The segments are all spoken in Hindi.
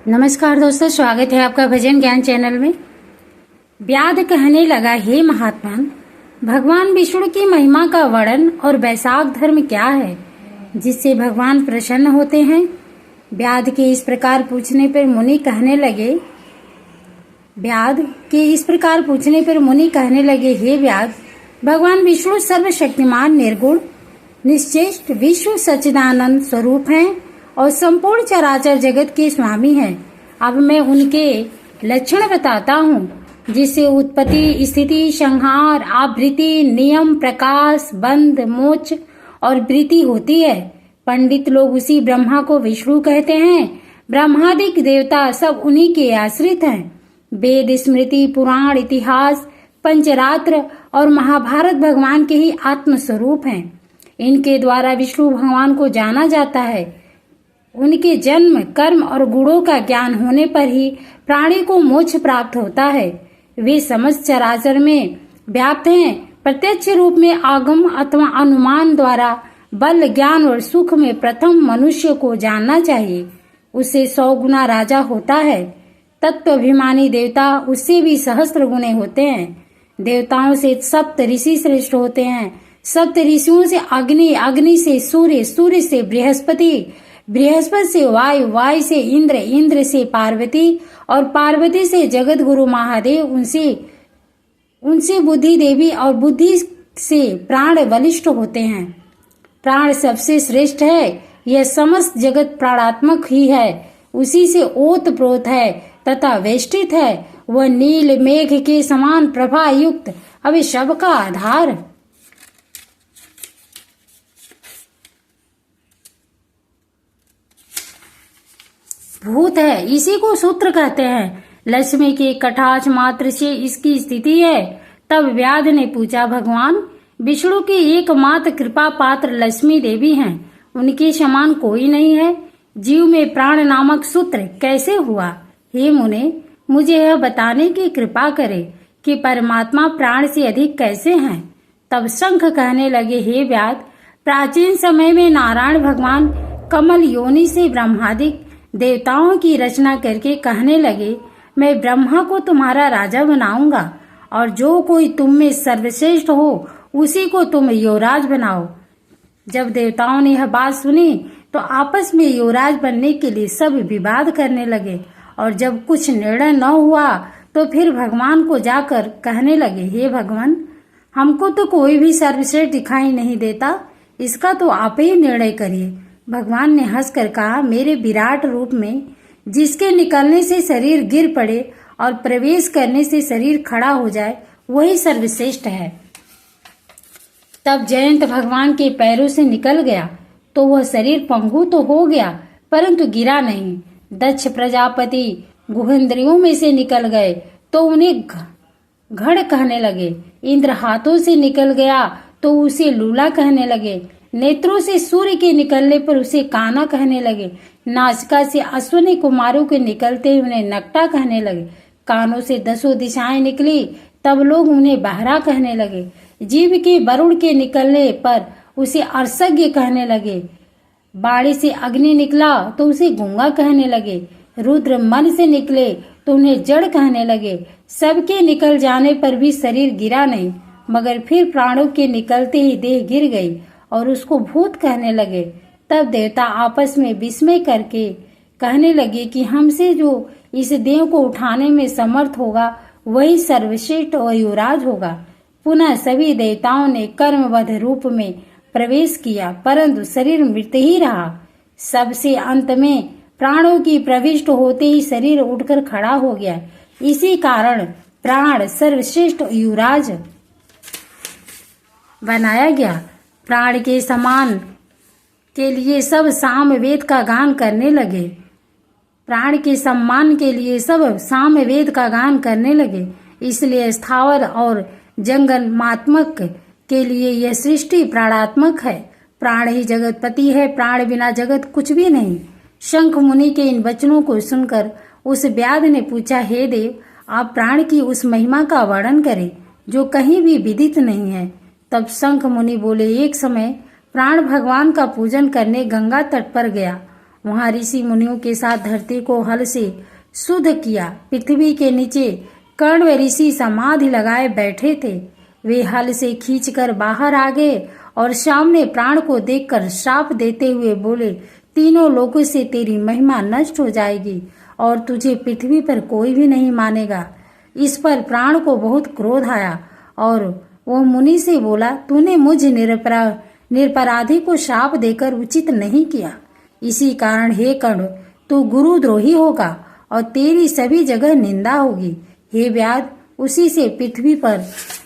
नमस्कार दोस्तों, स्वागत है आपका भजन ज्ञान चैनल में। व्याध कहने लगा, हे महात्मन, भगवान विष्णु की महिमा का वर्णन और वैशाख धर्म क्या है जिससे भगवान प्रसन्न होते हैं। व्याध के इस प्रकार पूछने पर मुनि कहने लगे, हे व्याध, भगवान विष्णु सर्वशक्तिमान, निर्गुण, निश्चेष्ट, विश्व सच्चिदानंद स्वरूप हैं और संपूर्ण चराचर जगत के स्वामी हैं। अब मैं उनके लक्षण बताता हूँ, जिससे उत्पत्ति, स्थिति, संहार, आवृत्ति, नियम, प्रकाश, बंध, मोक्ष और वृत्ति होती है। पंडित लोग उसी ब्रह्मा को विष्णु कहते हैं। ब्रह्मादिक देवता सब उन्हीं के आश्रित हैं। वेद, स्मृति, पुराण, इतिहास, पंचरात्र और महाभारत भगवान के ही आत्म स्वरूप हैं। इनके द्वारा विष्णु भगवान को जाना जाता है। उनके जन्म, कर्म और गुणों का ज्ञान होने पर ही प्राणी को मोक्ष प्राप्त होता है। वे समस्त चराचर में व्याप्त हैं। प्रत्यक्ष रूप में आगम अथवा अनुमान द्वारा बल, ज्ञान और सुख में प्रथम मनुष्य को जानना चाहिए। उससे 100 गुना राजा होता है। तत्वाभिमानी देवता उससे भी सहस्त्र गुणे होते हैं। देवताओं से सप्त ऋषि श्रेष्ठ होते हैं। सप्त ऋषियों से अग्नि, अग्नि से सूर्य, सूर्य से बृहस्पति, बृहस्पति से वायु, वायु से इंद्र, इंद्र से पार्वती और पार्वती से जगत गुरु महादेव, उनसे बुद्धि देवी और बुद्धि से प्राण बलिष्ठ होते हैं। प्राण सबसे श्रेष्ठ है। यह समस्त जगत प्राणात्मक ही है। उसी से ओत प्रोत है तथा वेष्टित है। वह नील मेघ के समान प्रभा युक्त अभी सबका आधार भूत है। इसी को सूत्र कहते हैं। लक्ष्मी के कटाक्ष मात्र से इसकी स्थिति है। तब व्याध ने पूछा, भगवान विष्णु की एकमात्र कृपा पात्र लक्ष्मी देवी हैं। उनके समान कोई नहीं है। जीव में प्राण नामक सूत्र कैसे हुआ? हे मुने, मुझे यह बताने की कृपा करे कि परमात्मा प्राण से अधिक कैसे हैं। तब शंख कहने लगे, हे व्याध, प्राचीन समय में नारायण भगवान कमल योनि से ब्रह्मादिक देवताओं की रचना करके कहने लगे, मैं ब्रह्मा को तुम्हारा राजा बनाऊंगा और जो कोई तुम में सर्वश्रेष्ठ हो उसी को तुम युवराज बनाओ। जब देवताओं ने यह बात सुनी तो आपस में युवराज बनने के लिए सब विवाद करने लगे और जब कुछ निर्णय न हुआ तो फिर भगवान को जाकर कहने लगे, हे भगवान, हमको तो कोई भी सर्वश्रेष्ठ दिखाई नहीं देता। इसका तो आप ही निर्णय करिए। भगवान ने हंसकर कहा, मेरे विराट रूप में जिसके निकलने से शरीर गिर पड़े और प्रवेश करने से शरीर खड़ा हो जाए, वही सर्वश्रेष्ठ है। तब जयंत भगवान के पैरों से निकल गया तो वह शरीर पंगु तो हो गया परंतु गिरा नहीं। दक्ष प्रजापति गुहेंद्रियों में से निकल गए तो उन्हें घड़ कहने लगे। इंद्र हाथों से निकल गया तो उसे लूला कहने लगे। नेत्रों से सूर्य के निकलने पर उसे काना कहने लगे। नासिका से अश्विनी कुमारों के निकलते उन्हें नकटा कहने लगे। कानों से 10 दिशाएं निकली तब लोग उन्हें बहरा कहने लगे। जीव के वरुण के निकलने पर उसे अर्शज्ञ कहने लगे। बाड़ी से अग्नि निकला तो उसे गूंगा कहने लगे। रुद्र मन से निकले तो उन्हें जड़ कहने लगे। सबके निकल जाने पर भी शरीर गिरा नहीं, मगर फिर प्राणों के निकलते ही देह गिर गई और उसको भूत कहने लगे। तब देवता आपस में विस्मय करके कहने लगे कि हमसे जो इस देह को उठाने में समर्थ होगा वही सर्वश्रेष्ठ और युवराज होगा। पुनः सभी देवताओं ने कर्मबद्ध रूप में प्रवेश किया परंतु शरीर मृत ही रहा। सबसे अंत में प्राणों की प्रविष्ट होते ही शरीर उठकर खड़ा हो गया। इसी कारण प्राण सर्वश्रेष्ठ युवराज बनाया गया। प्राण के समान के लिए सब सामवेद का गान करने लगे। प्राण के सम्मान के लिए सब सामवेद का गान करने लगे। इसलिए स्थावर और जंगमात्मक के लिए यह सृष्टि प्राणात्मक है। प्राण ही जगतपति है। प्राण बिना जगत कुछ भी नहीं। शंख मुनि के इन वचनों को सुनकर उस व्याध ने पूछा, हे देव, आप प्राण की उस महिमा का वर्णन करें जो कहीं भी विदित नहीं है। तब शंख मुनि बोले, एक समय प्राण भगवान का पूजन करने गंगा तट पर गया वहां ऋषि मुनियों के साथ धरती को हल से शुद्ध किया। पृथ्वी के नीचे कर्ण व ऋषि समाधि लगाए बैठे थे। वे हल से खींचकर बाहर आ गए और सामने प्राण को देखकर श्राप देते हुए बोले, तीनों लोगों से तेरी महिमा नष्ट हो जाएगी और तुझे पृथ्वी पर कोई भी नहीं मानेगा। इस पर प्राण को बहुत क्रोध आया और वो मुनि से बोला, तूने मुझ निरपराधी को श्राप देकर उचित नहीं किया। इसी कारण हे कर्ण, तू गुरुद्रोही होगा और तेरी सभी जगह निंदा होगी। हे व्याध, उसी से पृथ्वी पर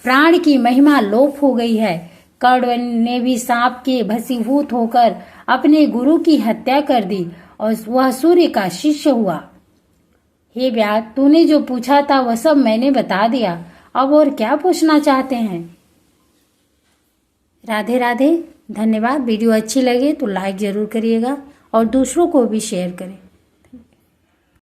प्राण की महिमा लोप हो गई है। कर्ण ने भी सांप के भस्मीभूत होकर अपने गुरु की हत्या कर दी और वह सूर्य का शिष्य हुआ। हे व्याध, तूने जो पूछा था वह सब मैंने बता दिया। अब और क्या पूछना चाहते हैं? राधे राधे। धन्यवाद। वीडियो अच्छी लगे तो लाइक जरूर करिएगा और दूसरों को भी शेयर करें।